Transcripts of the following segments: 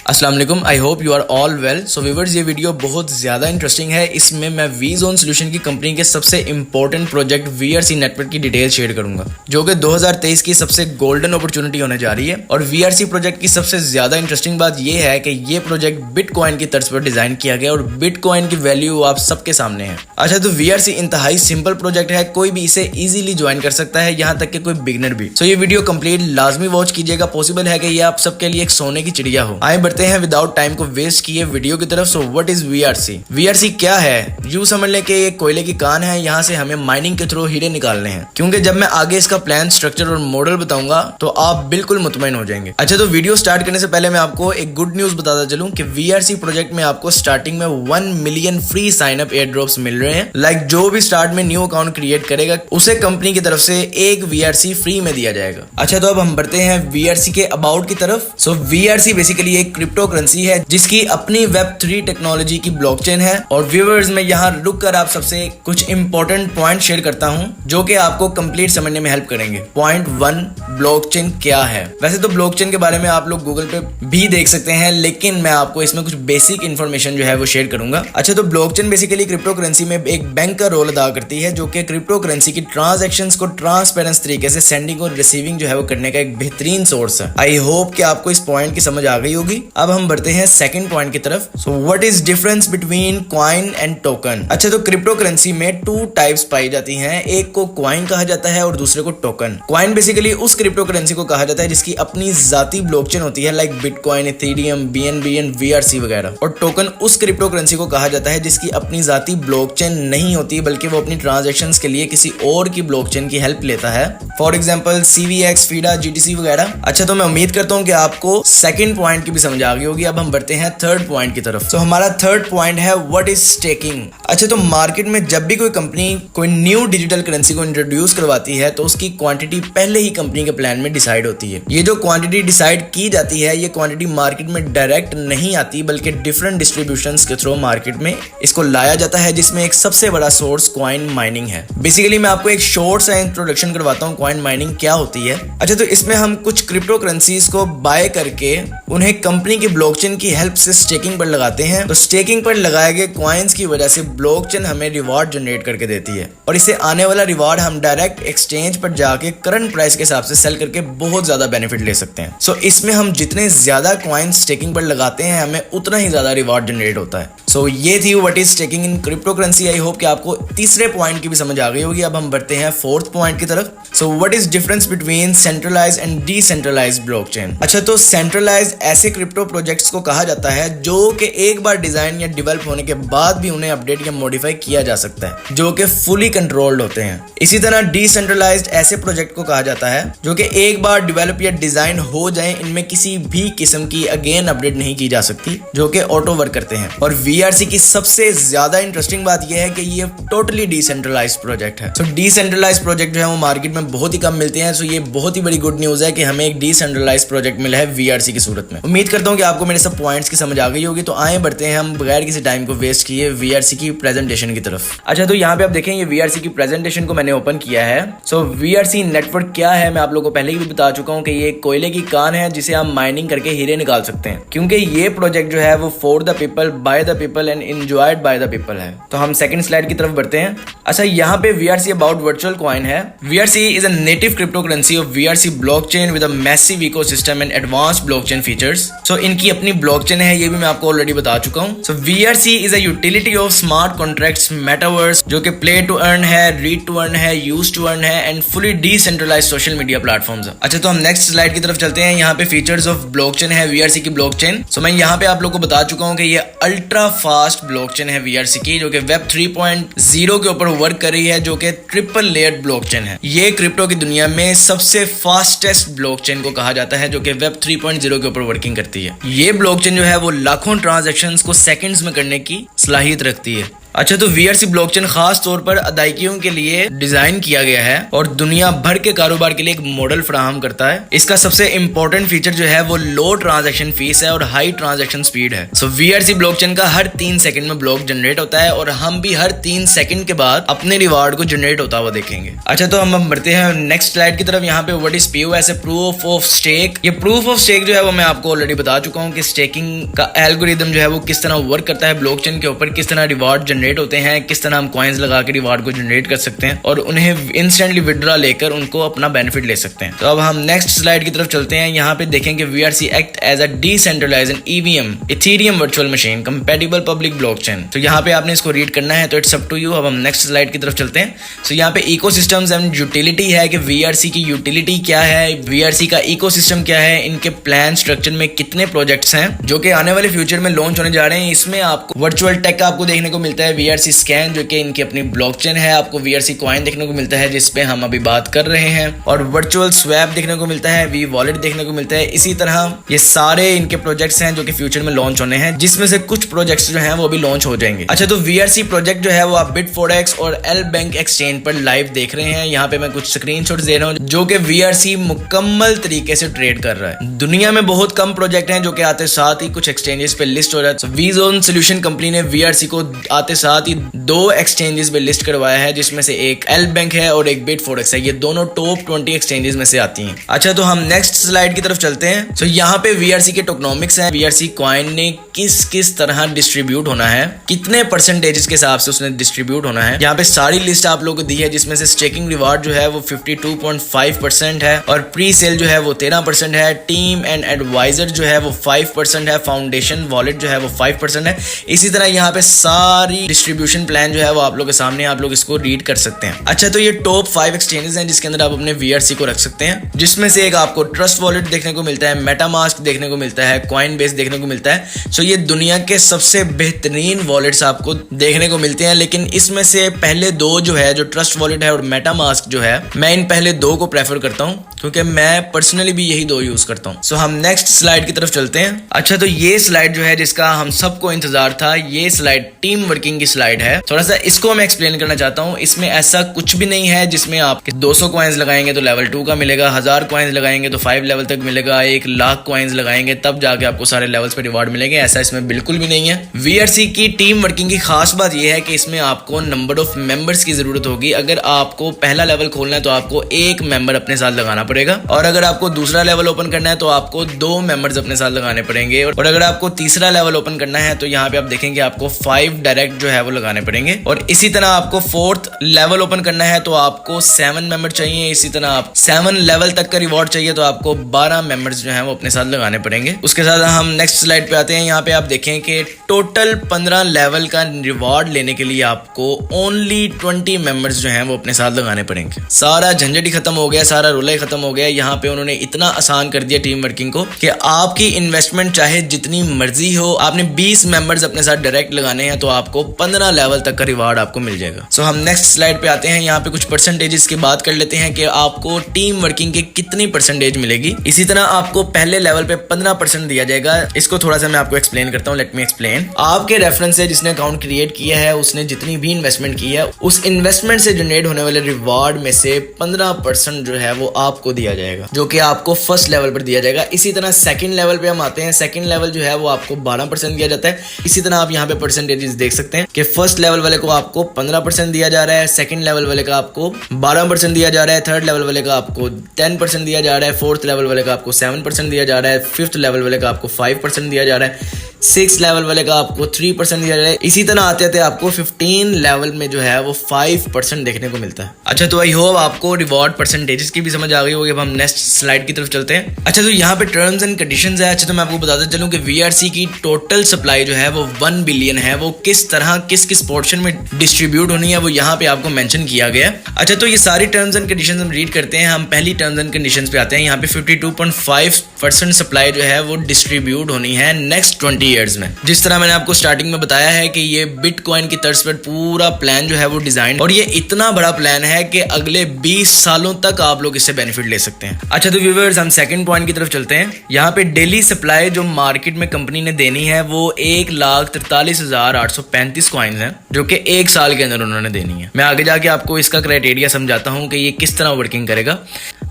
अस्सलाम वालेकुम, I hope you are all well. So viewers, ये वीडियो बहुत ज़्यादा इंटरेस्टिंग है। इसमें मैं वीजोन सॉल्यूशन की कंपनी के सबसे इंपॉर्टेंट प्रोजेक्ट वीआरसी नेटवर्क की डिटेल शेयर करूंगा, जो कि 2023 की सबसे गोल्डन अपॉर्चुनिटी होने जा रही है। और वीआरसी प्रोजेक्ट की सबसे ज़्यादा इंटरेस्टिंग बात यह है कि ये प्रोजेक्ट बिटकॉइन की तर्ज पर डिज़ाइन किया गया और बिटकॉइन की वैल्यू आप सबके सामने है। अच्छा, तो वीआरसी इंतहाई सिंपल प्रोजेक्ट है, कोई भी इसे ईजिली ज्वाइन कर सकता है, यहाँ तक कि कोई बिगनर भी। सो ये वीडियो कंप्लीट लाजमी वॉच कीजिएगा। पॉसिबल है कि ये आप सबके लिए एक सोने की चिड़िया हो। आए बढ़ते हैं विदाउट टाइम को वेस्ट किए वीडियो की तरफ। So what is VRC? VRC क्या है? यूं समझ लें कि ये कोयले की कान है, यहाँ से हमें माइनिंग के थ्रू हीरे निकालने हैं। क्योंकि जब मैं आगे इसका प्लान, स्ट्रक्चर और मॉडल बताऊंगा तो आप बिल्कुल मुतमईन हो जाएंगे। अच्छा, तो वीडियो स्टार्ट करने से पहले मैं आपको एक गुड न्यूज बताता चलूं कि वीआरसी प्रोजेक्ट में आपको स्टार्टिंग में 1 million free sign up air drops मिल रहे हैं। लाइक जो भी स्टार्ट में न्यू अकाउंट क्रिएट करेगा उसे कंपनी की तरफ से एक वीआरसी फ्री में दिया जाएगा। अच्छा, तो अब हम बढ़ते हैं वीआरसी के अबाउट की तरफ। सो वीआरसी बेसिकली एक क्रिप्टो करेंसी है जिसकी अपनी Web3 टेक्नोलॉजी की ब्लॉकचेन है। और व्यूअर्स, मैं यहाँ रुक कर आप सबसे कुछ इंपॉर्टेंट पॉइंट शेयर करता हूँ जो कि आपको कंप्लीट समझने में हेल्प करेंगे। पॉइंट 1, ब्लॉकचेन क्या है? वैसे तो ब्लॉकचेन के बारे में आप लोग गूगल पे भी देख सकते हैं, लेकिन मैं आपको इसमें कुछ बेसिक इन्फॉर्मेशन जो है वो शेयर करूंगा। अच्छा, तो ब्लॉकचेन बेसिकली क्रिप्टो करेंसी में एक बैंक का रोल अदा करती है, जो कि क्रिप्टो करेंसी की ट्रांजैक्शंस को ट्रांसपेरेंट तरीके से सेंडिंग और रिसीविंग जो है वो करने का एक बेहतरीन सोर्स है। आई होप कि आपको इस पॉइंट की समझ आ गई होगी। अब हम बढ़ते हैं सेकंड पॉइंट की तरफ। So what is difference between coin and token? अच्छा, तो क्रिप्टो करेंसी में 2 टाइप्स पाई जाती हैं। एक को कॉइन कहा जाता है और दूसरे को टोकन। कॉइन बेसिकली उस क्रिप्टो करेंसी को कहा जाता है जिसकी अपनी जाती ब्लॉकचेन होती है, like bitcoin, Ethereum, BNB and VRC वगैरह। और टोकन उस क्रिप्टो करेंसी को कहा जाता है जिसकी अपनी जाती ब्लॉकचेन नहीं होती, बल्कि वो अपनी ट्रांजैक्शंस के लिए किसी और की ब्लॉकचेन की हेल्प लेता है। For example CVX, FIDA, GTC वगैरह। अच्छा, तो मैं उम्मीद करता हूँ कि आपको सेकंड पॉइंट की भी समझ आ गई होगी। अब हम बढ़ते हैं थर्ड पॉइंट की तरफ। तो हमारा थर्ड पॉइंट है व्हाट इज स्टेकिंग। अच्छा, तो मार्केट में जब भी कोई कंपनी कोई न्यू डिजिटल करेंसी को इंट्रोड्यूस करवाती है तो उसकी क्वांटिटी पहले ही कंपनी के प्लान में डिसाइड होती है। ये जो क्वांटिटी डिसाइड की जाती है, ये क्वांटिटी मार्केट में डायरेक्ट नहीं आती, बल्कि डिफरेंट डिस्ट्रीब्यूशंस के थ्रू मार्केट में इसको लाया जाता है, जिसमें एक सबसे बड़ा सोर्स कॉइन माइनिंग है। बेसिकली मैं आपको एक शॉर्ट सा इंट्रोडक्शन करवाता हूँ कॉइन माइनिंग क्या होती है। अच्छा, तो इसमें हम कुछ क्रिप्टो करेंसीज को बाय करके उन्हें कंपनी की ब्लॉकचेन की हेल्प से स्टेकिंग पर लगाते हैं। तो स्टेकिंग पर लगाए गए कॉइन्स की वजह से ब्लॉकचेन हमें रिवार्ड जनरेट करके देती है, और इसे आने वाला रिवार्ड हम डायरेक्ट एक्सचेंज पर जाके करंट प्राइस के हिसाब से सेल करके बहुत ज्यादा बेनिफिट ले सकते हैं। सो इसमें हम जितने ज्यादा कॉइन्स स्टेकिंग पर लगाते हैं, हमें उतना ही ज्यादा रिवार्ड जनरेट होता है। सो ये थी what is staking in crypto currency. I hope कि आपको तीसरे पॉइंट की भी समझ आ गई होगी। अब हम बढ़ते हैं फोर्थ पॉइंट की तरफ। So what is difference between centralised and decentralised blockchain? अच्छा, तो सेंट्रलाइज्ड ऐसे क्रिप्टो प्रोजेक्ट्स को कहा जाता है जो कि एक बार डिजाइन या डेवलप होने के बाद भी उन्हें अपडेट या मॉडिफाई किया जा सकता है, जो कि फुली कंट्रोल्ड होते हैं। इसी तरह डिसेंट्रलाइज्ड ऐसे प्रोजेक्ट को कहा जाता है जो कि एक बार डेवलप या डिजाइन हो जाए, इनमें किसी भी किस्म की अगेन अपडेट नहीं की जा सकती, जो कि ऑटो वर्क करते हैं। और वीआरसी की सबसे ज्यादा इंटरेस्टिंग बात यह है कि ये टोटली डिसेंट्रलाइज्ड प्रोजेक्ट है। सो डिसेंट्रलाइज्ड प्रोजेक्ट जो है वो मार्केट में बहुत ही कम मिलते हैं। सो ये बहुत ही बड़ी गुड न्यूज है कि हमें एक डिसेंट्रलाइज्ड प्रोजेक्ट मिला है वीआरसी की सूरत में। उम्मीद करता हूँ कि आपको मेरे सब पॉइंट्स की समझ आ गई होगी। तो आए बढ़ते हैं हम बगैर किसी टाइम को वेस्ट किए वीआरसी की प्रेजेंटेशन की तरफ। अच्छा, तो यहाँ पे आप देखें, ये वीआरसी की प्रेजेंटेशन को मैंने ओपन किया है। सो वीआरसी नेटवर्क क्या है, मैं आप लोगों को पहले ही भी बता चुका हूँ कि ये कोयले की कान है जिसे आप माइनिंग करके हीरे निकाल सकते हैं, क्योंकि ये प्रोजेक्ट जो है वो for the people, by the people and enjoyed by the people है। तो हम सेकंड स्लाइड की तरफ बढ़ते हैं। अच्छा, यहाँ पे वीआरसी अबाउट वर्चुअल कॉइन है। VRC is a native crypto currency of VRC blockchain with a massive ecosystem and advanced blockchain features. So इनकी अपनी ब्लॉकचेन है, ये भी मैं आपको ऑलरेडी बता चुका हूँ। So VRC is a utility of smart contracts metaverse, जो कि प्ले टू अर्न है, रीड टू अर्न है, यूज टू अर्न है and fully decentralised social media platforms है। अच्छा, तो हम नेक्स्ट स्लाइड की तरफ चलते हैं। यहाँ पे फीचर्स ऑफ ब्लॉकचेन है वीआरसी की ब्लॉकचेन। सो मैं यहाँ पे आप लोगों को बता चुका हूँ कि ये अल्ट्रा फास्ट ब्लॉकचेन है वीआरसी की, जो कि वेब 3.0 के ऊपर वर्क कर रही है, जो कि ट्रिपल लेयर्ड ब्लॉकचेन है। ये क्रिप्टो की दुनिया में सबसे फास्टेस्ट ब्लॉकचेन को कहा जाता है, जो कि वेब 3.0 के ऊपर वर्किंग करती है। ये ब्लॉकचेन जो है वो लाखों ट्रांजैक्शंस को सेकंड्स में करने की सलाहियत रखती है। अच्छा, तो VRC ब्लॉकचेन खास तौर पर अदायगियों के लिए डिजाइन किया गया है और दुनिया भर के कारोबार के लिए एक मॉडल फराहम करता है। इसका सबसे इंपॉर्टेंट फीचर जो है वो लो ट्रांजैक्शन फीस है और हाई ट्रांजैक्शन स्पीड है। सो VRC ब्लॉकचेन का हर 3 सेकंड में ब्लॉक जनरेट होता है और हम भी हर 3 सेकंड के बाद अपने रिवार्ड को जनरेट होता हुआ देखेंगे। अच्छा, तो हम बढ़ते हैं नेक्स्ट स्लाइड की तरफ। यहाँ पे what is POS, proof of stake. ये प्रूफ ऑफ स्टेक जो है वो मैं आपको ऑलरेडी बता चुका हूँ कि स्टेकिंग का एल्गोरिदम जो है वो किस तरह वर्क करता है ब्लॉकचेन के ऊपर, किस तरह रिवार्ड जनरेट होते हैं, किस तरह हम कॉइन्स लगा के रिवार्ड को जनरेट कर सकते हैं और उन्हें इंस्टेंटली विड्रॉ लेकर उनको अपना बेनिफिट ले सकते हैं। तो अब हम नेक्स्ट स्लाइड की तरफ चलते हैं। यहाँ पे देखेंगे VRC act as a decentralised EVM Ethereum virtual machine compatible public blockchain. तो यहाँ पे आपने इसको रीड करना है, तो इट्स अप टू यू। अब हम नेक्स्ट स्लाइड की तरफ चलते हैं। सो यहाँ पे इकोसिस्टम्स एंड यूटिलिटी है कि VRC की यूटिलिटी क्या है, VRC का इकोसिस्टम क्या है, इनके प्लान स्ट्रक्चर में कितने प्रोजेक्ट्स हैं जो कि आने वाले फ्यूचर में लॉन्च होने जा रहे हैं। इसमें आपको वर्चुअल टेक आपको देखने को मिलता है, VRC स्कैन जो कि इनकी अपनी ब्लॉकचेन है, आपको VRC कॉइन देखने को मिलता है जिस पे हम अभी बात कर रहे हैं, और वर्चुअल स्वैप देखने को मिलता है, V वॉलेट देखने को मिलता है। इसी तरह ये सारे इनके प्रोजेक्ट्स हैं जो कि फ्यूचर में लॉन्च होने हैं, जिसमें से कुछ प्रोजेक्ट्स जो हैं वो भी लॉन्च हो जाएंगे। अच्छा, तो VRC प्रोजेक्ट जो है वो आप Bitforex और L बैंक एक्सचेंज पर लाइव देख रहे हैं। यहाँ पे मैं कुछ स्क्रीनशॉट्स दे रहा हूँ जो कि VRC मुकम्मल तरीके से ट्रेड कर रहा है। दुनिया में बहुत कम प्रोजेक्ट हैं जो कि आते साथ ही कुछ एक्सचेंजेस पे लिस्ट हो रहा है। वीजोन सोल्यूशन कंपनी ने VRC को आते साथ ही 2 एक्सचेंजेस पे लिस्ट करवाया है, जिसमें से एक L बैंक है और एक Bitforex है। ये दोनों टॉप 20 एक्सचेंजेस में से आती हैं। अच्छा, तो हम नेक्स्ट स्लाइड की तरफ चलते हैं। तो यहाँ पे VRC के टोकनॉमिक्स हैं, VRC कॉइन ने किस तरह डिस्ट्रीब्यूट होना है, कितने परसेंटेजेस के हिसाब से उसने डिस्ट्रीब्यूट होना है। यहाँ पे सारी लिस्ट आप लोगों को दी है, जिसमें से स्टेकिंग रिवार्ड जो है वो 52.5% है और प्री सेल जो है वो 13% है, टीम एंड एडवाइजर जो है वो 5% है, फाउंडेशन वॉलेट जो है वो 5% है। इसी तरह यहाँ पे सारी डिस्ट्रीब्यूशन प्लान जो है वो आप लोग के सामने, आप लोग इसको रीड कर सकते हैं। अच्छा, तो ये टॉप 5 एक्सचेंजेस हैं जिसके अंदर आप अपने VRC को रख सकते हैं, जिसमें से एक आपको ट्रस्ट वॉलेट देखने को मिलता है, मेटामास्क देखने को मिलता है, कॉइनबेस देखने को मिलता है। सो ये दुनिया के सबसे बेहतरीन वॉलेट्स आपको देखने को मिलते हैं, लेकिन इसमें से पहले 2 जो है, जो ट्रस्ट वॉलेट है और मेटामास्क जो है, मैं इन पहले 2 को प्रेफर करता हूँ क्योंकि मैं पर्सनली भी यही 2 यूज करता हूँ। सो हम नेक्स्ट स्लाइड की तरफ चलते हैं। अच्छा, तो ये स्लाइड जो है जिसका हम सबको इंतजार था, ये स्लाइड टीम वर्किंग की स्लाइड है। थोड़ा सा इसको मैं एक्सप्लेन करना चाहता हूँ। इसमें ऐसा कुछ भी नहीं है जिसमें आप 200 कॉइन्स लगाएंगे तो लेवल 2 का मिलेगा, 1000 कॉइन्स लगाएंगे तो 5 लेवल तक मिलेगा, 1 लाख कॉइन्स लगाएंगे तब जाके आपको सारे लेवल्स पे रिवार्ड मिलेंगे। ऐसा इसमें बिल्कुल भी नहीं है। VRC की टीम वर्किंग की खास बात यह है कि इसमें आपको नंबर ऑफ मेंबर्स की जरूरत होगी। अगर आपको पहला लेवल खोलना है तो आपको 1 मेंबर अपने साथ लगाना पड़ेगा, और अगर आपको दूसरा लेवल ओपन करना है तो आपको 2 मेंबर्स अपने साथ लगाने पड़ेंगे, और अगर आपको तीसरा लेवल ओपन करना है तो यहाँ पे आप देखेंगे आपको 5 डायरेक्ट जो है वो लगाने पड़ेंगे, और इसी तरह आपको 4th लेवल ओपन करना है तो आपको 7 मेंबर चाहिए। इसी तरह आप 7 लेवल तक का रिवॉर्ड चाहिए तो आपको 12 मेंबर्स जो है वो अपने साथ लगाने पड़ेंगे। उसके साथ हम नेक्स्ट स्लाइड पे आते हैं। यहाँ पे आप देखें कि टोटल 15 लेवल का रिवॉर्ड लेने के लिए आपको ओनली 20 मेंबर्स जो हैं वो अपने साथ लगाने पड़ेंगे। सारा झंझट ही खत्म हो गया, सारा रोला ही खत्म हो गया। यहाँ पे उन्होंने इतना आसान कर दिया टीम वर्किंग को कि आपकी इन्वेस्टमेंट चाहे जितनी मर्जी हो, आपने 20 मेंबर्स अपने साथ डायरेक्ट लगाने हैं तो आपको 15 लेवल तक का रिवॉर्ड आपको मिल जाएगा। सो हम नेक्स्ट स्लाइड पे आते हैं। यहाँ पे कुछ परसेंटेजेस की बात कर लेते हैं कि आपको टीम वर्किंग के कितनी परसेंटेज मिलेगी। इसी तरह आपको पहले लेवल पे 15% दिया जाएगा। इसको थोड़ा सा मैं आपको एक्सप्लेन करता हूँ, लेट मी एक्सप्लेन। आपके रेफरेंस से जिसने अकाउंट क्रिएट किया है, उसने जितनी भी इन्वेस्टमेंट की है, उस इन्वेस्टमेंट से जनरेट होने वाले रिवॉर्ड में से 15% जो है वो आपको दिया जाएगा, जो कि आपको फर्स्ट लेवल पर दिया जाएगा। इसी तरह सेकंड लेवल पे हम आते हैं। सेकंड लेवल जो है वो आपको 12% दिया जाता है। इसी तरह आप यहाँ पे परसेंटेजेस देख सकते हैं कि फर्स्ट लेवल वाले को आपको 15% दिया जा रहा है, सेकंड लेवल वाले का आपको 12% दिया जा रहा है, थर्ड लेवल वाले का आपको 10% दिया जा रहा है, फोर्थ लेवल वाले का आपको 7% दिया जा रहा है, फिफ्थ लेवल वाले का आपको 5% दिया जा रहा है, 6 लेवल वाले का आपको 3% दिया जा रहा है। इसी तरह आते आते आपको 15 लेवल में जो है वो 5% देखने को मिलता है। अच्छा, तो आई होप आपको रिवॉर्ड परसेंटेजेस की भी समझ आ गई होगी। अब हम नेक्स्ट स्लाइड की तरफ चलते हैं। अच्छा, तो यहाँ पे टर्म्स एंड कंडीशंस है। अच्छा, तो मैं आपको बताता चलूं कि VRC की टोटल सप्लाई जो है वो 1 बिलियन है। वो किस तरह किस पोर्शन में डिस्ट्रीब्यूट होनी है वो यहाँ पे आपको मेंशन किया गया। अच्छा, तो ये सारी टर्म्स एंड कंडीशंस हम रीड करते हैं। हम पहली टर्म्स एंड कंडीशंस पे आते हैं। यहाँ पे 52.5 50% सप्लाई जो है वो डिस्ट्रीब्यूट होनी है नेक्स्ट 20 ईयर्स में। जिस तरह मैंने आपको स्टार्टिंग में बताया है कि ये बिटकॉइन की तर्ज पर पूरा प्लान जो है वो डिजाइन, और ये इतना बड़ा प्लान है कि अगले 20 सालों तक आप लोग इससे बेनिफिट ले सकते हैं। अच्छा तो व्यूअर्स, हम सेकंड पॉइंट की तरफ चलते हैं। यहाँ पे डेली सप्लाई जो मार्केट में कंपनी ने देनी है वो 1,43,835 कॉइन्स हैं, जो कि 1 साल के अंदर उन्होंने देनी है। मैं आगे जाके आपको इसका क्राइटेरिया समझाता हूँ कि ये किस तरह वर्किंग करेगा।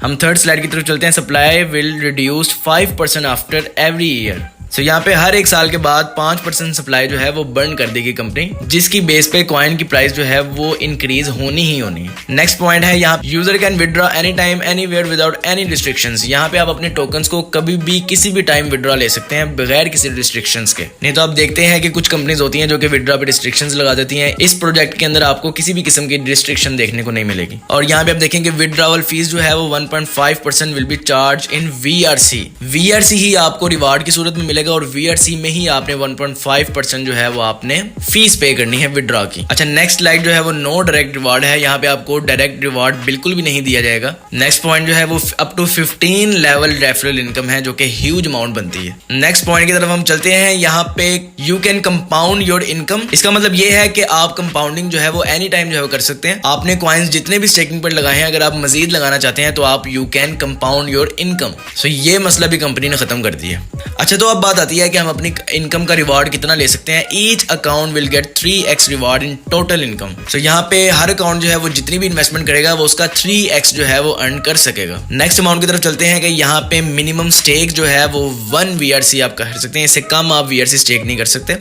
हम थर्ड स्लाइड की तरफ चलते हैं। Supply will reduce 5% after every year. So यहाँ पे हर 1 साल के बाद 5% सप्लाई जो है वो बर्न कर देगी कंपनी, जिसकी बेस पे कॉइन की प्राइस जो है वो इंक्रीज होनी ही होनी है। नेक्स्ट पॉइंट है, यहाँ user can withdraw any time anywhere without any restrictions. यहाँ पे आप अपने टोकन्स को कभी भी किसी भी टाइम विड्रॉ ले सकते हैं बगैर किसी रिस्ट्रिक्शंस के। नहीं तो आप देखते हैं कि कुछ कंपनीज होती हैं जो कि विड्रॉ पे रिस्ट्रिक्शंस लगा देती हैं। इस प्रोजेक्ट के अंदर आपको किसी भी किस्म की रिस्ट्रिक्शन देखने को नहीं मिलेगी। और यहाँ पे आप देखेंगे विड्रॉवल फीस जो है वो 1.5% will be charge in VRC। VRC ही आपको रिवार्ड की सूरत में मिलेगा और VRC में ही आपने 1.5% जो है वो आपने फीस पे करनी है विड्रॉ की। अच्छा नेक्स्ट स्लाइड जो है वो नो डायरेक्ट रिवार्ड है। यहाँ पे आपको डायरेक्ट रिवार्ड बिल्कुल भी नहीं दिया जाएगा। नेक्स्ट पॉइंट जो है वो up to 15 level referral income है, जो कि ह्यूज अमाउंट बनती है। नेक्स्ट पॉइंट की तरफ हम चलते हैं। यहाँ पे you can compound your income. इसका मतलब ये है कि आप कंपाउंडिंग जो है वो एनी टाइम जो है वो कर सकते हैं। आपने कॉइन्स जितने भी स्टेकिंग पर लगाए हैं, अगर आप मजीद लगाना चाहते हैं तो आप you can compound your income. So ये मसला भी कंपनी ने खत्म कर दिया। अच्छा तो अब बात आती है कि हम अपनी इनकम का रिवार्ड कितना ले सकते हैं। Each account will get 3x reward in total income. So यहाँ पे हर अकाउंट जो है वो जितनी भी इन्वेस्टमेंट करेगा वो उसका 3x जो है वो अर्न कर सकेगा। नेक्स्ट अमाउंट की तरफ चलते हैं कि यहाँ पे मिनिमम स्टेक जो है वो 1 VRC आप कर सकते हैं। इससे कम आप VRC स्टेक नहीं कर सकते।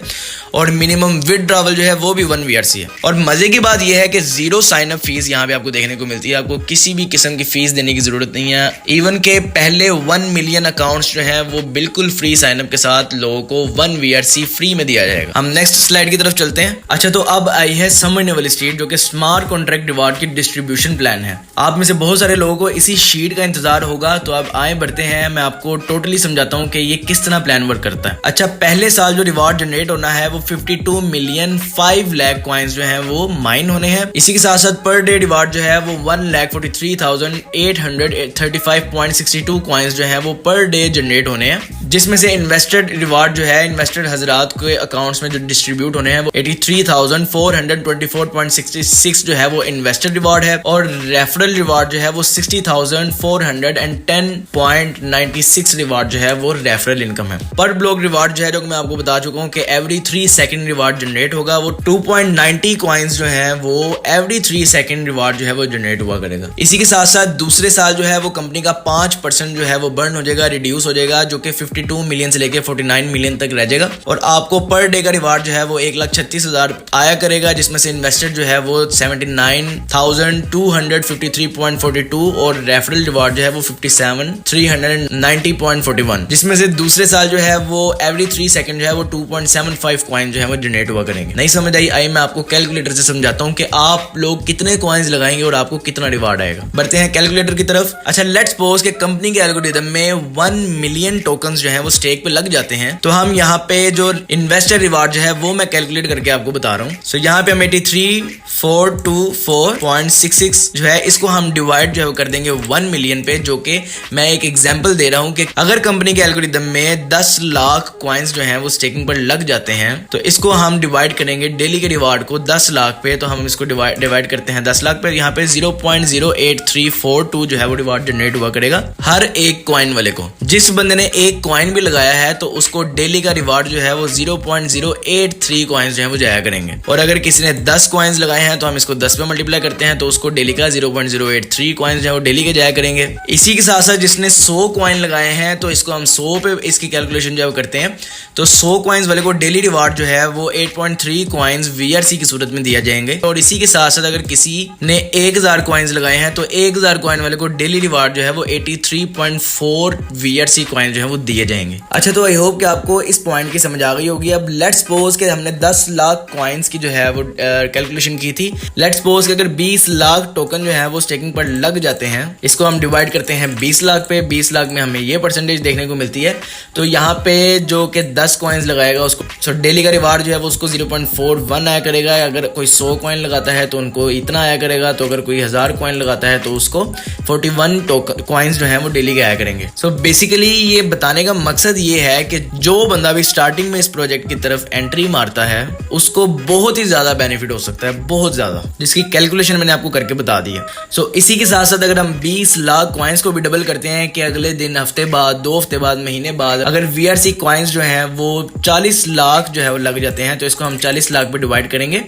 और मिनिमम विड्रॉवल जो है वो भी 1 VRC है। और मजे की बात यह है कि 0 साइन अप फीस यहाँ पे आपको देखने को मिलती है। आपको किसी भी किस्म की फीस देने की जरूरत नहीं है। इवन के पहले 1 मिलियन अकाउंट्स जो है वो बिल्कुल फ्री साइन अप के साथ लोगों को 1 VRC फ्री में दिया जाएगा। हम नेक्स्ट स्लाइड की तरफ चलते हैं। अच्छा तो अब आई है समझने वाली स्टेट, जो कि स्मार्ट कॉन्ट्रैक्ट रिवार्ड की डिस्ट्रीब्यूशन प्लान है। आप में से बहुत सारे लोगों को इसी शीट का इंतजार होगा, तो अब आए बढ़ते हैं। मैं आपको टोटली समझाता हूँ कि ये किस तरह प्लान वर्क करता है। अच्छा पहले साल जो रिवार्ड जनरेट होना है वो 52 मिलियन 5 लाख कॉइन्स जो है वो माइन होने हैं। इसी के साथ साथ पर डे रिवार्ड जो है वो 1,43,835.62 कॉइन्स जो है वो पर डे जनरेट होने हैं, जिसमें से इन्वेस्टेड रिवार्ड जो है इन्वेस्टेड हजरात के अकाउंट्स में जो डिस्ट्रीब्यूट होने हैं वो 83,424.66 जो है वो इन्वेस्टेड रिवार्ड है। और रेफरल रिवार्ड जो है वो 60,410.96 रिवार्ड जो है वो रेफरल इनकम है। पर ब्लॉक रिवार्ड जो है, जो मैं आपको बता चुका हूँ कि एवरी 3 सेकंड रिवार्ड जनरेट होगा। वो 2.90 कॉइन्स जो है वो एवरी 3 सेकंड रिवार्ड जो है वो जनरेट हुआ करेगा। इसी के साथ साथ दूसरे साल जो है वो कंपनी का 5% जो है वो बर्न हो जाएगा, रिड्यूस हो जाएगा, जो कि 52 मिलियन से लेके 49 मिलियन तक रह जाएगा। और आपको पर डे का रिवार्ड जो है वो 1,36,000 आया करेगा, जिसमें से इन्वेस्टेड जो है वो 79,253.42 और रेफरल रिवार्ड जो है वो 57,390.41, जिसमें से दूसरे साल जो है वो एवरी 3 सेकंड जो है वो 2.75 कॉइन जो है वो जनरेट हुआ करेंगे। नहीं समझ आई मैं आपको कैलकुलेटर से समझाता हूँ कि आप लोग कितने कॉइन्स लगाएंगे और आपको कितना रिवार्ड आएगा। बढ़ते हैं कैलकुलेटर की तरफ। अच्छा लेट्स सपोज कि कंपनी के एल्गोरिथम में 1 मिलियन टोकन्स जो है वो स्टेक पे लग जाते हैं, तो हम यहाँ पे जो इन्वेस्टर रिवार्ड जो है वो मैं कैलकुलेट करके आपको बता रहा हूँ। सो यहाँ पे हम 83,424.66 जो है इसको हम डिवाइड जो है कर देंगे 1 मिलियन पे, जो कि मैं एक एग्जांपल दे रहा हूँ कि अगर कंपनी के एल्गोरिथम में 10 लाख कॉइन्स जो हैं वो स्टेकिंग पर लग जाते हैं, तो इसको हम डिवाइड करेंगे डेली के रिवार्ड को 10 लाख पे। तो हम इसको डिवाइड करते हैं 10 लाख पे। यहाँ पे 0.08342 जो है वो रिवार्ड जनरेट हुआ करेगा हर एक कॉइन वाले को। जिस बंदे ने एक कॉइन भी लगाया है तो उसको डेली का रिवार्ड जो है वो 0.083 कॉइन्स जो है वो जाया करेंगे। और अगर किसी ने 10 कॉइन्स लगाए हैं तो हम इसको 10 पे मल्टीप्लाई करते हैं, तो उसको डेली का 0.083 कॉइन्स जो है वो डेली के जाया करेंगे। इसी के साथ साथ जिसने 100 कॉइन लगाए हैं तो इसको हम 100 पे इसकी कैलकुलेशन जो करते हैं, तो 100 कॉइन्स वाले को डेली रिवार्ड जो है वो 8.3 कॉइन्स VRC की सूरत में दिया जाएंगे। और इसी के साथ साथ अगर किसी ने 1000 कॉइन्स लगाए हैं तो 1000 कॉइन वाले को डेली रिवार्ड जो है वो 83.4 VRC कॉइन जो है वो दिए जाएंगे। अच्छा तो आई होप कि आपको इस पॉइंट की समझ आ गई होगी। अब लेट्स सपोज कि हमने 10 लाख कॉइन्स की जो है वो कैलकुलेशन की थी। लेट्स सपोज कि अगर 20 लाख टोकन जो है वो स्टेकिंग पर लग जाते हैं, इसको हम डिवाइड करते हैं 20 लाख पे, 20 लाख में हमें ये परसेंटेज देखने को मिलती है। तो यहाँ पे जो कि 10 कॉइन्स लगाएगा उसको डेली का रिवार्ड जो है वो उसको 0.41 आया करेगा। अगर कोई 100 कॉइन लगाता है तो उनको इतना आया करेगा, तो अगर कोई 1000 कॉइन लगाता है तो उसको 41 कॉइन्स जो है वो डेली के आया करेंगे। सो बेसिकली ये बताने का मकसद ये है कि जो बंदा भी स्टार्टिंग में इस प्रोजेक्ट की तरफ एंट्री मारता है उसको बहुत ही ज्यादा बेनिफिट हो सकता है, बहुत ज्यादा, जिसकी कैलकुलेशन मैंने आपको करके बता दी है। सो इसी के साथ साथ अगर हम 20 लाख कॉइन्स को भी डबल करते हैं कि अगले दिन, हफ्ते बाद, 2 हफ्ते बाद, महीने बाद अगर VRC कॉइन्स जो हैं वो 40 लाख जो है वो लग जाते हैं, तो इसको हम 40 लाख पे डिवाइड करेंगे।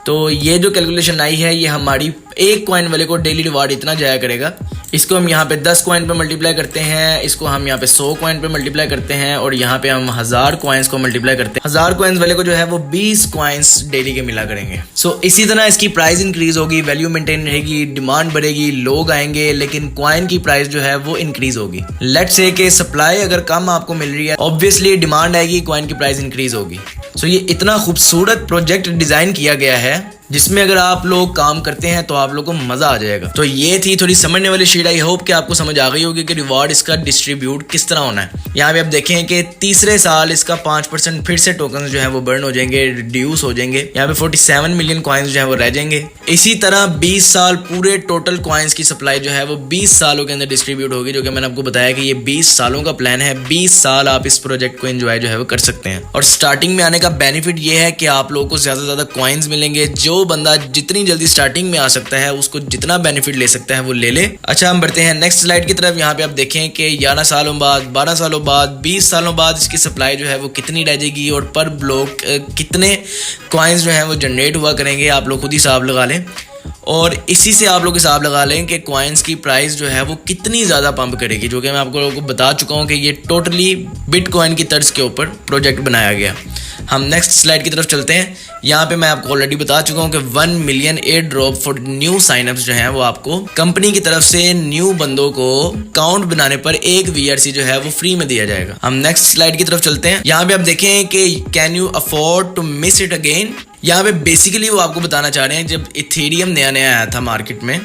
तो ये जो कैलकुलेशन आई है ये हमारी एक कॉइन वाले को डेली रिवार्ड इतना जाया करेगा। इसको हम यहाँ पे 10 कॉइन पे मल्टीप्लाई करते हैं, इसको हम यहाँ पे 100 कॉइन पे मल्टीप्लाई करते हैं, और यहाँ पे हम 1000 कॉइन्स को मल्टीप्लाई करते हैं। 1000 कॉइन्स वाले को जो है वो 20 कॉइन्स डेली के मिला करेंगे। सो इसी तरह इसकी प्राइस इंक्रीज होगी, वैल्यू मेंटेन रहेगी, डिमांड बढ़ेगी, लोग आएंगे, लेकिन कॉइन की प्राइस जो है वो इंक्रीज होगी। लेट्स से कि सप्लाई अगर कम आपको मिल रही है, ऑब्वियसली डिमांड आएगी, कॉइन की प्राइस इंक्रीज होगी। सो ये इतना खूबसूरत प्रोजेक्ट डिजाइन किया गया है जिसमें अगर आप लोग काम करते हैं तो आप लोगों को मजा आ जाएगा। तो ये थी थोड़ी समझने वाली शीट। आई होप कि आपको समझ आ गई होगी कि रिवार्ड इसका डिस्ट्रीब्यूट किस तरह होना है। यहाँ पे आप देखें कि तीसरे साल इसका 5% फिर से टोकन जो है वो बर्न हो जाएंगे, रिड्यूस हो जाएंगे। यहाँ पे 47 मिलियन कॉइन्स जो है वो रह जाएंगे। इसी तरह 20 साल पूरे टोटल कॉइन्स की सप्लाई जो है वो 20 सालों के अंदर डिस्ट्रीब्यूट होगी, जो कि मैंने आपको बताया कि ये 20 सालों का प्लान है। 20 साल आप इस प्रोजेक्ट को एंजॉय जो है वो कर सकते हैं। और स्टार्टिंग में आने का बेनिफिट ये है कि आप लोगों को ज्यादा से ज्यादा कॉइन्स मिलेंगे। जो बंदा जितनी जल्दी स्टार्टिंग में आ सकता है उसको जितना बेनिफिट ले सकता है वो ले ले। अच्छा, हम बढ़ते हैं नेक्स्ट स्लाइड की तरफ। यहाँ पे आप देखें कि 11 सालों बाद, 12 सालों बाद, 20 सालों बाद इसकी सप्लाई जो है वो कितनी रह जाएगी और पर ब्लॉक कितने कॉइन्स जो है वो जनरेट हुआ करेंगे। आप लोग खुद ही हिसाब लगा लें और इसी से आप लोग हिसाब लगा लें कि कॉइन्स की प्राइस जो है वो कितनी ज़्यादा पंप करेगी, जो कि मैं आपको लोगों को बता चुका हूँ कि ये टोटली बिटकॉइन की तर्ज के ऊपर प्रोजेक्ट बनाया गया। हम नेक्स्ट स्लाइड की तरफ चलते हैं। यहाँ पे मैं आपको ऑलरेडी बता चुका हूँ कि 1 million air drop for new synapses जो हैं वो आपको कंपनी की तरफ से न्यू बंदों को अकाउंट बनाने पर एक VRC जो है वो फ्री में दिया जाएगा। हम नेक्स्ट स्लाइड की तरफ चलते हैं। यहाँ पे आप देखें कि can you afford to miss it again. यहाँ पे बेसिकली वो आपको बताना चाह रहे हैं जब इथेरियम नया नया आया था मार्केट में,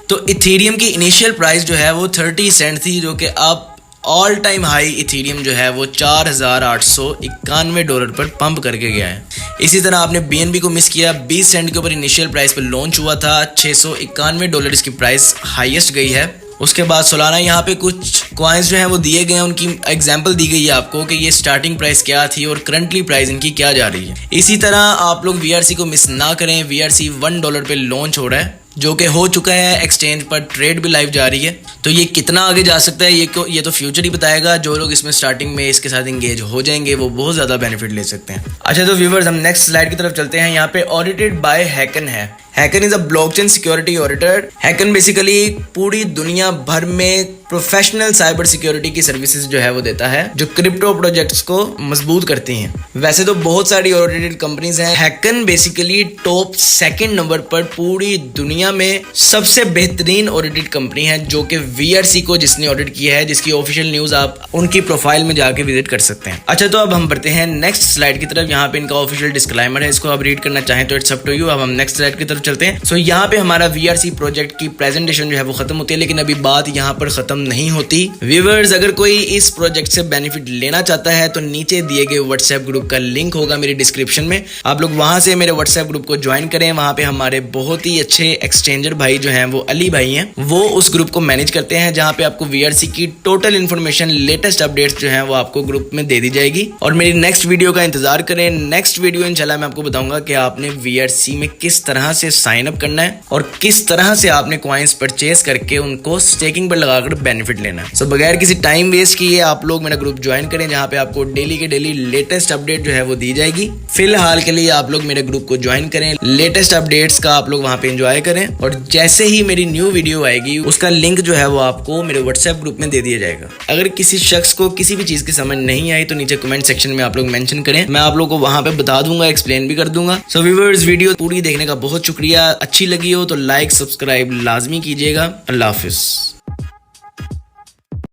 तो इथेरियम की इनिशियल प्राइस जो है वो 30 सेंट थी, जो कि अब ऑल टाइम हाई इथेरियम जो है वो $4,891 पर पंप करके गया है। इसी तरह आपने BNB को मिस किया। 20 सेंट के ऊपर इनिशियल प्राइस पर लॉन्च हुआ था, $691 इसकी प्राइस हाईएस्ट गई है। उसके बाद सोलाना यहाँ पे कुछ कॉइन्स जो है वो दिए गए हैं, उनकी एग्जांपल दी गई है आपको कि ये स्टार्टिंग प्राइस क्या थी और करंटली प्राइस इनकी क्या जा रही है। इसी तरह आप लोग VRC को मिस ना करें। VRC $1 पे लॉन्च हो रहा है, जो कि हो चुका है, एक्सचेंज पर ट्रेड भी लाइव जा रही है। तो ये कितना आगे जा सकता है ये तो फ्यूचर ही बताएगा। जो लोग इसमें स्टार्टिंग में इसके साथ इंगेज हो जाएंगे वो बहुत ज़्यादा बेनिफिट ले सकते हैं। अच्छा, तो व्यूवर्स हम नेक्स्ट स्लाइड की तरफ चलते हैं। यहाँ पे ऑडिटेड बाय हैकन है। Hacken is a blockchain security auditor. Hacken basically पूरी दुनिया भर में प्रोफेशनल साइबर सिक्योरिटी की सर्विसेज जो है वो देता है, जो क्रिप्टो प्रोजेक्ट्स को मजबूत करती हैं। वैसे तो बहुत सारी ऑडिटेड कंपनीज हैं। हैकन बेसिकली टॉप 2nd नंबर पर पूरी दुनिया में सबसे बेहतरीन ऑडिटेड कंपनी है, जो कि VRC को जिसने ऑडिट किया है, जिसकी ऑफिशियल न्यूज आप उनकी प्रोफाइल में जाके विजिट कर सकते हैं। अच्छा, तो अब हम बढ़ते हैं नेक्स्ट स्लाइड की तरफ। यहाँ पे इनका ऑफिशियल डिस्क्लेमर है, इसको आप रीड करना चाहें तो इट्स अप टू यू। अब हम नेक्स्ट स्लाइड की तरफ चलते हैं। सो यहाँ पे हमारा VRC प्रोजेक्ट की प्रेजेंटेशन जो है वो खत्म होती है, लेकिन अभी बात यहाँ पर खत्म नहीं होती। व्यूअर्स, अगर कोई इस प्रोजेक्ट से बेनिफिट लेना चाहता है तो नीचे दिए गए व्हाट्सएप ग्रुप का लिंक होगा मेरी डिस्क्रिप्शन में। आप लोग वहां से मेरे व्हाट्सएप ग्रुप को ज्वाइन करें। वहां पे हमारे बहुत ही अच्छे एक्सचेंजर भाई जो हैं वो अली भाई हैं, वो उस ग्रुप को मैनेज करते हैं, जहाँ पे आपको VRC की टोटल इन्फॉर्मेशन, लेटेस्ट अपडेट्स जो है वो आपको ग्रुप में दे दी जाएगी। और मेरी नेक्स्ट वीडियो का इंतजार करें। नेक्स्ट वीडियो इंशाल्लाह मैं आपको बताऊंगा कि आपने VRC में किस तरह से साइन अप करना है और किस तरह से आपने कॉइन्स परचेज करके उनको स्टेकिंग पर लगाकर बेनिफिट लेना है। सो बगैर किसी टाइम वेस्ट किए आप लोग मेरा ग्रुप ज्वाइन करें, जहां पे आपको डेली के डेली लेटेस्ट अपडेट जो है वो दी जाएगी। फिलहाल के लिए आप लोग मेरे ग्रुप को ज्वाइन करें, लेटेस्ट अपडेट्स का आप लोग वहां पे एंजॉय करें, और जैसे ही मेरी न्यू वीडियो आएगी उसका लिंक जो है वो आपको मेरे व्हाट्सएप ग्रुप में दे दिया जाएगा। अगर किसी शख्स को किसी भी चीज की समझ नहीं आई तो नीचे कमेंट सेक्शन में आप लोग मेंशन करें, मैं आप लोग को वहां पे बता दूंगा, एक्सप्लेन भी कर दूंगा। सो व्यूअर्स, वीडियो पूरी देखने का बहुत शुक्रिया। अच्छी लगी हो तो लाइक सब्सक्राइब लाजमी कीजिएगा। अल्लाह हाफिज।